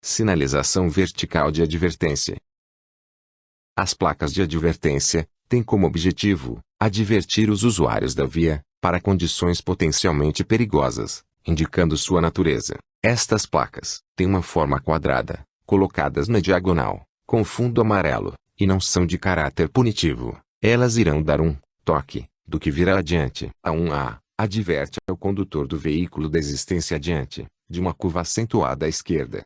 Sinalização vertical de advertência. As placas de advertência têm como objetivo advertir os usuários da via para condições potencialmente perigosas, indicando sua natureza. Estas placas têm uma forma quadrada, colocadas na diagonal, com fundo amarelo, e não são de caráter punitivo. Elas irão dar um toque do que virá adiante. A 1A adverte ao condutor do veículo desistência adiante, de uma curva acentuada à esquerda.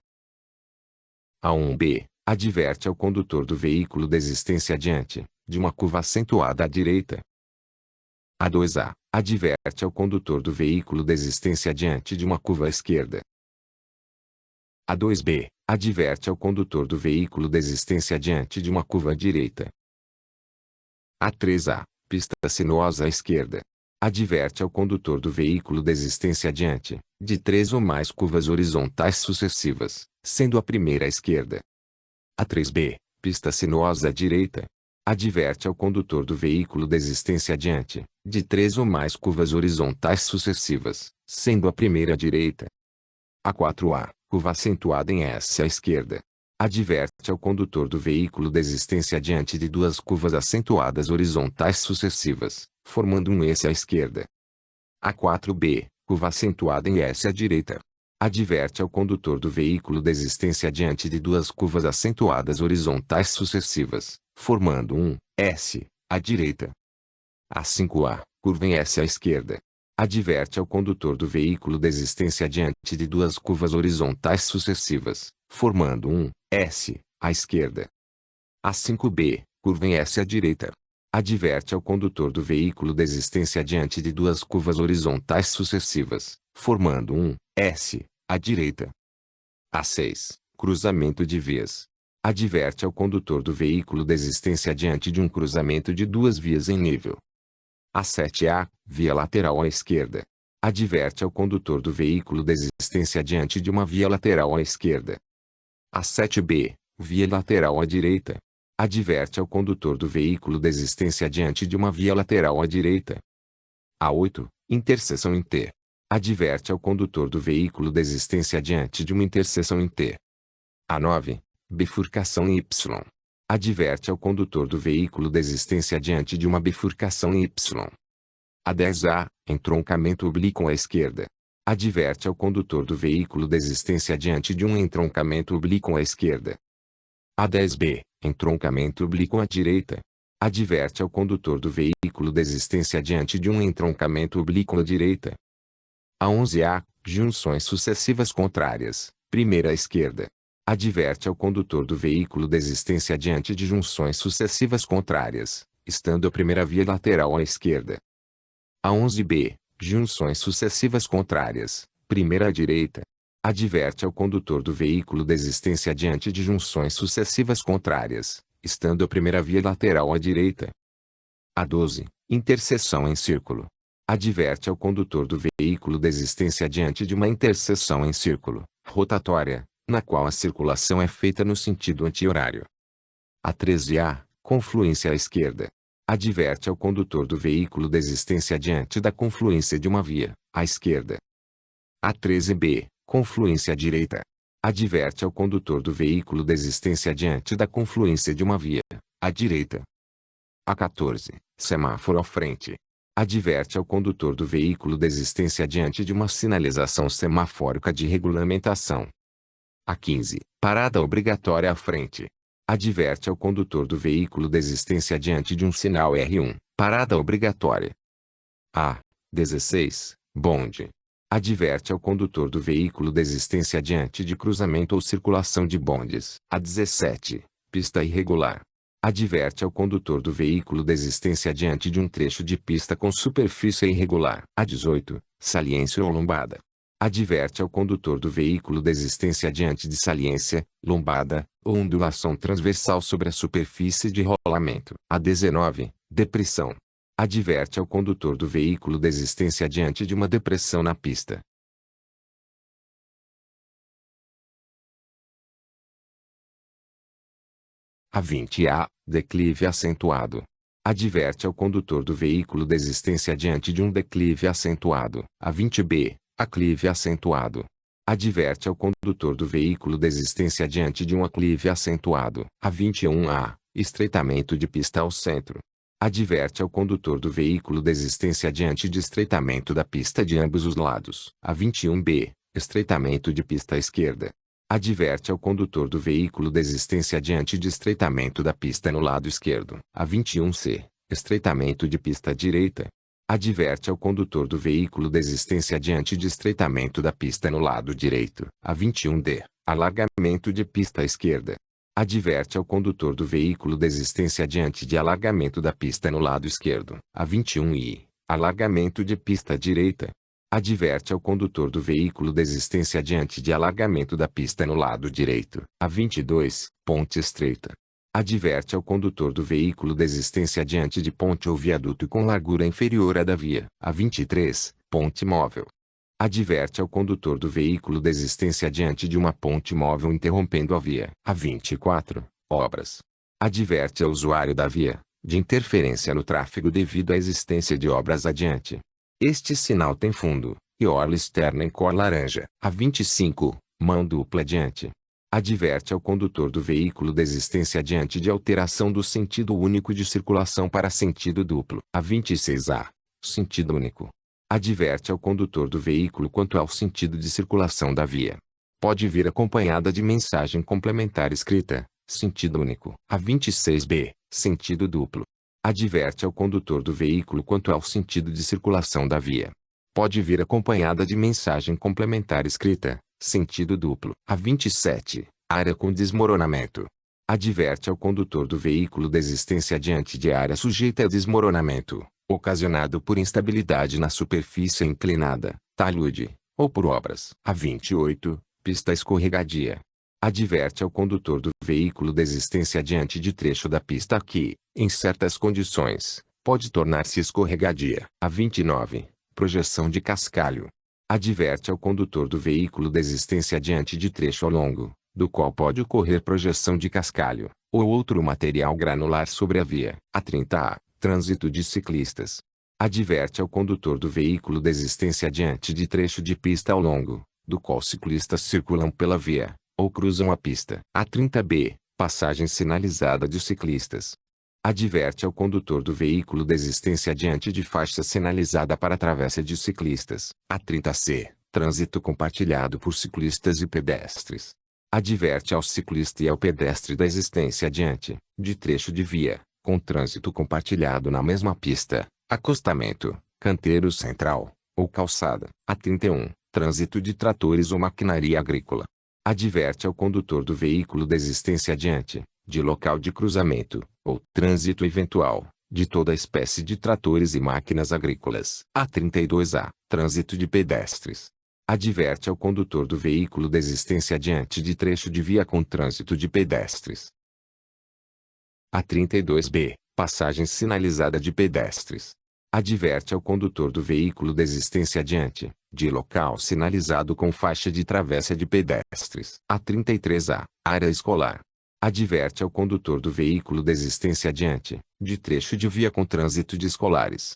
A 1B adverte ao condutor do veículo desistência adiante, de uma curva acentuada à direita. A 2A adverte ao condutor do veículo desistência adiante de uma curva à esquerda. A 2B adverte ao condutor do veículo desistência adiante de uma curva à direita. A 3A, pista sinuosa à esquerda, adverte ao condutor do veículo desistência adiante, de 3 ou mais curvas horizontais sucessivas, sendo a primeira à esquerda. A 3B, pista sinuosa à direita, adverte ao condutor do veículo desistência adiante, de 3 ou mais curvas horizontais sucessivas, sendo a primeira à direita. A 4A, curva acentuada em S à esquerda, adverte ao condutor do veículo desistência adiante de duas curvas acentuadas horizontais sucessivas, formando um S à esquerda. A 4B, curva acentuada em S à direita, adverte ao condutor do veículo desistência adiante de duas curvas acentuadas horizontais sucessivas, formando um S à direita. A 5A, curva em S à esquerda, adverte ao condutor do veículo desistência adiante de duas curvas horizontais sucessivas, formando um S à esquerda. A 5B, curva em S à direita, adverte ao condutor do veículo desistência adiante de duas curvas horizontais sucessivas, formando um S à direita. A 6, cruzamento de vias, adverte ao condutor do veículo desistência adiante de um cruzamento de duas vias em nível. A 7A, via lateral à esquerda, adverte ao condutor do veículo desistência adiante de uma via lateral à esquerda. A 7B, via lateral à direita, adverte ao condutor do veículo desistência adiante de uma via lateral à direita. A 8, interseção em T, adverte ao condutor do veículo desistência adiante de uma interseção em T. A 9, bifurcação em Y, adverte ao condutor do veículo desistência adiante de uma bifurcação em Y. A 10A, entroncamento oblíquo à esquerda, adverte ao condutor do veículo desistência adiante de um entroncamento oblíquo à esquerda. A 10B, entroncamento oblíquo à direita, adverte ao condutor do veículo desistência adiante de um entroncamento oblíquo à direita. A 11A, junções sucessivas contrárias, primeira à esquerda, adverte ao condutor do veículo desistência adiante de junções sucessivas contrárias, estando a primeira via lateral à esquerda. A 11B, junções sucessivas contrárias, primeira à direita, adverte ao condutor do veículo desistência adiante de junções sucessivas contrárias, estando a primeira via lateral à direita. A 12, interseção em círculo, adverte ao condutor do veículo desistência adiante de uma interseção em círculo, rotatória, na qual a circulação é feita no sentido anti-horário. A 13A, confluência à esquerda, adverte ao condutor do veículo desistência adiante da confluência de uma via, à esquerda. A 13B, confluência à direita, adverte ao condutor do veículo desistência adiante da confluência de uma via, à direita. A 14, semáforo à frente, adverte ao condutor do veículo desistência adiante de uma sinalização semafórica de regulamentação. A 15, parada obrigatória à frente, adverte ao condutor do veículo desistência adiante de um sinal R1, parada obrigatória. A 16, bonde, adverte ao condutor do veículo desistência adiante de cruzamento ou circulação de bondes. A 17, pista irregular, adverte ao condutor do veículo desistência adiante de um trecho de pista com superfície irregular. A 18, saliência ou lombada, adverte ao condutor do veículo desistência adiante de saliência, lombada, ou ondulação transversal sobre a superfície de rolamento. A 19, depressão, adverte ao condutor do veículo desistência adiante de uma depressão na pista. A 20A, declive acentuado, adverte ao condutor do veículo desistência adiante de um declive acentuado. A 20B, aclive acentuado, Adverte ao condutor do veículo desistência diante de um aclive acentuado. A 21A. Estreitamento de pista ao centro. Adverte ao condutor do veículo desistência diante de estreitamento da pista de ambos os lados. A 21B. Estreitamento de pista à esquerda. Adverte ao condutor do veículo desistência diante de estreitamento da pista no lado esquerdo. A 21C. Estreitamento de pista à direita. Adverte ao condutor do veículo desistência diante de estreitamento da pista no lado direito. A 21D. Alargamento de pista à esquerda. Adverte ao condutor do veículo desistência diante de alargamento da pista no lado esquerdo. A 21I. Alargamento de pista à direita. Adverte ao condutor do veículo desistência diante de alargamento da pista no lado direito. A 22. Ponte estreita. Adverte ao condutor do veículo desistência diante de ponte ou viaduto com largura inferior à da via. A 23. Ponte móvel. Adverte ao condutor do veículo desistência diante de uma ponte móvel interrompendo a via. A 24. Obras. Adverte ao usuário da via de interferência no tráfego devido à existência de obras adiante. Este sinal tem fundo e orla externa em cor laranja. A 25. Mão dupla adiante. Adverte ao condutor do veículo desistência diante de alteração do sentido único de circulação para sentido duplo. A 26A. Sentido único. Adverte ao condutor do veículo quanto ao sentido de circulação da via. Pode vir acompanhada de mensagem complementar escrita, sentido único. A 26B. Sentido duplo. Adverte ao condutor do veículo quanto ao sentido de circulação da via. Pode vir acompanhada de mensagem complementar escrita, sentido duplo. A 27. Área com desmoronamento. Adverte ao condutor do veículo desistência diante de área sujeita a desmoronamento, ocasionado por instabilidade na superfície inclinada, talude, ou por obras. A 28. Pista escorregadia. Adverte ao condutor do veículo desistência diante de trecho da pista que, em certas condições, pode tornar-se escorregadia. A 29. Projeção de cascalho. Adverte ao condutor do veículo desistência diante de trecho ao longo, do qual pode ocorrer projeção de cascalho, ou outro material granular sobre a via. A 30A. Trânsito de ciclistas. Adverte ao condutor do veículo desistência diante de trecho de pista ao longo, do qual ciclistas circulam pela via, ou cruzam a pista. A 30B. Passagem sinalizada de ciclistas. Adverte ao condutor do veículo desistência diante de faixa sinalizada para travessa de ciclistas. A 30C. Trânsito compartilhado por ciclistas e pedestres. Adverte ao ciclista e ao pedestre da existência diante de trecho de via, com trânsito compartilhado na mesma pista, acostamento, canteiro central, ou calçada. A 31. Trânsito de tratores ou maquinaria agrícola. Adverte ao condutor do veículo desistência diante de local de cruzamento, ou trânsito eventual, de toda espécie de tratores e máquinas agrícolas. A 32A. Trânsito de pedestres. Adverte ao condutor do veículo desistência diante de trecho de via com trânsito de pedestres. A 32B. Passagem sinalizada de pedestres. Adverte ao condutor do veículo desistência diante de local sinalizado com faixa de travessa de pedestres. A 33A. Área escolar. Adverte ao condutor do veículo desistência diante de trecho de via com trânsito de escolares.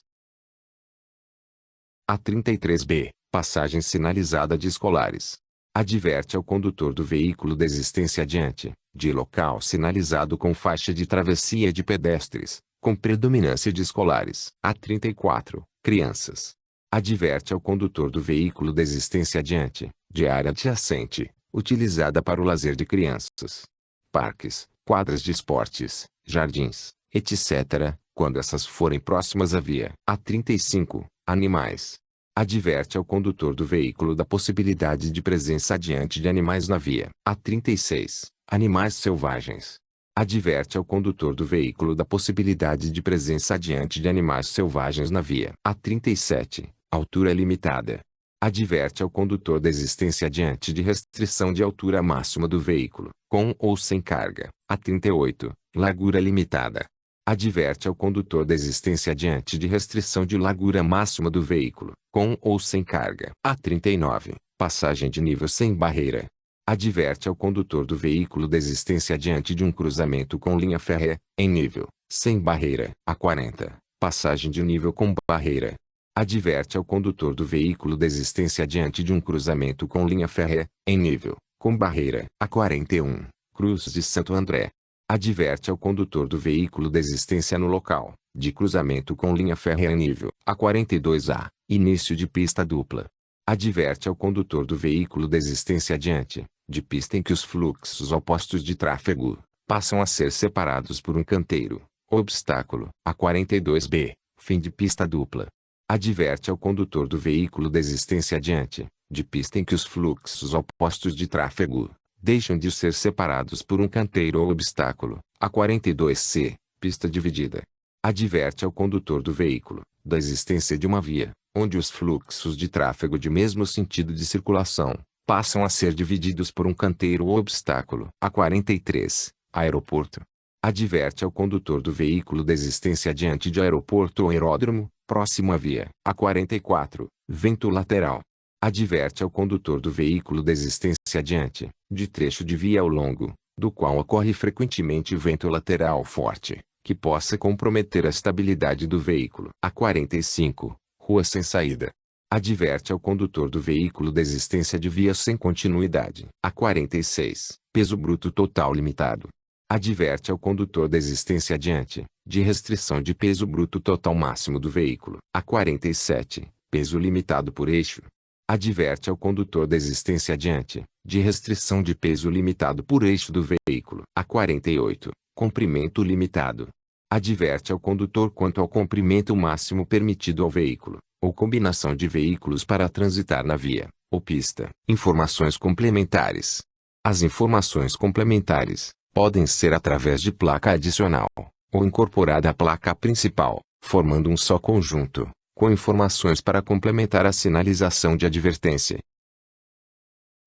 A 33B. Passagem sinalizada de escolares. Adverte ao condutor do veículo desistência diante de local sinalizado com faixa de travessia de pedestres, com predominância de escolares. A 34. Crianças. Adverte ao condutor do veículo desistência diante de área adjacente, utilizada para o lazer de crianças. Parques, quadras de esportes, jardins, etc., quando essas forem próximas à via. A 35. Animais. Adverte ao condutor do veículo da possibilidade de presença adiante de animais na via. A 36. Animais selvagens. Adverte ao condutor do veículo da possibilidade de presença adiante de animais selvagens na via. A 37. Altura limitada. Adverte ao condutor da existência adiante de restrição de altura máxima do veículo, com ou sem carga. A 38. Largura limitada. Adverte ao condutor da existência adiante de restrição de largura máxima do veículo, com ou sem carga. A 39. Passagem de nível sem barreira. Adverte ao condutor do veículo da existência adiante de um cruzamento com linha férrea, em nível, sem barreira. A 40. Passagem de nível com barreira. Adverte ao condutor do veículo desistência diante de um cruzamento com linha férrea, em nível, com barreira. A41, Cruz de Santo André. Adverte ao condutor do veículo desistência no local, de cruzamento com linha férrea em nível. A42A, início de pista dupla. Adverte ao condutor do veículo desistência adiante, de pista em que os fluxos opostos de tráfego passam a ser separados por um canteiro, obstáculo. A42B, fim de pista dupla. Adverte ao condutor do veículo desistência adiante, de pista em que os fluxos opostos de tráfego deixam de ser separados por um canteiro ou obstáculo. A42C, pista dividida. Adverte ao condutor do veículo da existência de uma via, onde os fluxos de tráfego de mesmo sentido de circulação passam a ser divididos por um canteiro ou obstáculo. A43, aeroporto. Adverte ao condutor do veículo da existência diante de aeroporto ou aeródromo, próximo à via. A44, vento lateral. Adverte ao condutor do veículo da existência diante de trecho de via ao longo do qual ocorre frequentemente vento lateral forte, que possa comprometer a estabilidade do veículo. A45, rua sem saída. Adverte ao condutor do veículo da existência de via sem continuidade. A46, peso bruto total limitado. Adverte ao condutor da existência adiante, de restrição de peso bruto total máximo do veículo. A47, peso limitado por eixo. Adverte ao condutor da existência adiante, de restrição de peso limitado por eixo do veículo. A48, comprimento limitado. Adverte ao condutor quanto ao comprimento máximo permitido ao veículo, ou combinação de veículos para transitar na via, ou pista. Informações complementares. As informações complementares podem ser através de placa adicional, ou incorporada à placa principal, formando um só conjunto, com informações para complementar a sinalização de advertência.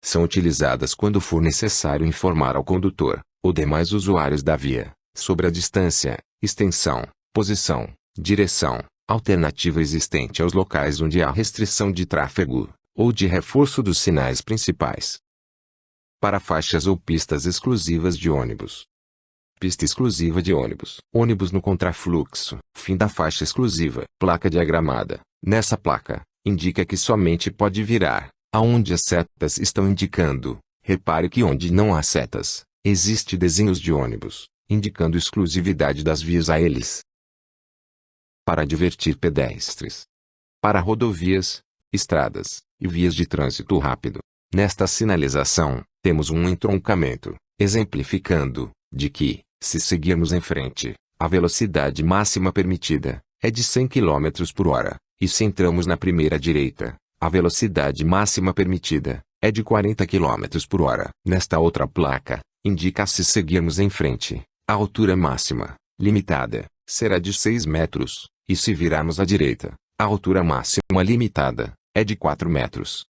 São utilizadas quando for necessário informar ao condutor, ou demais usuários da via, sobre a distância, extensão, posição, direção, alternativa existente aos locais onde há restrição de tráfego, ou de reforço dos sinais principais. Para faixas ou pistas exclusivas de ônibus. Pista exclusiva de ônibus. Ônibus no contrafluxo. Fim da faixa exclusiva. Placa diagramada. Nessa placa, indica que somente pode virar aonde as setas estão indicando. Repare que onde não há setas, existe desenhos de ônibus, indicando exclusividade das vias a eles. Para advertir pedestres. Para rodovias, estradas e vias de trânsito rápido. Nesta sinalização, temos um entroncamento, exemplificando de que, se seguirmos em frente, a velocidade máxima permitida é de 100 km por hora, e se entramos na primeira direita, a velocidade máxima permitida é de 40 km por hora. Nesta outra placa, indica se seguirmos em frente, a altura máxima, limitada, será de 6 metros, e se virarmos à direita, a altura máxima limitada é de 4 metros.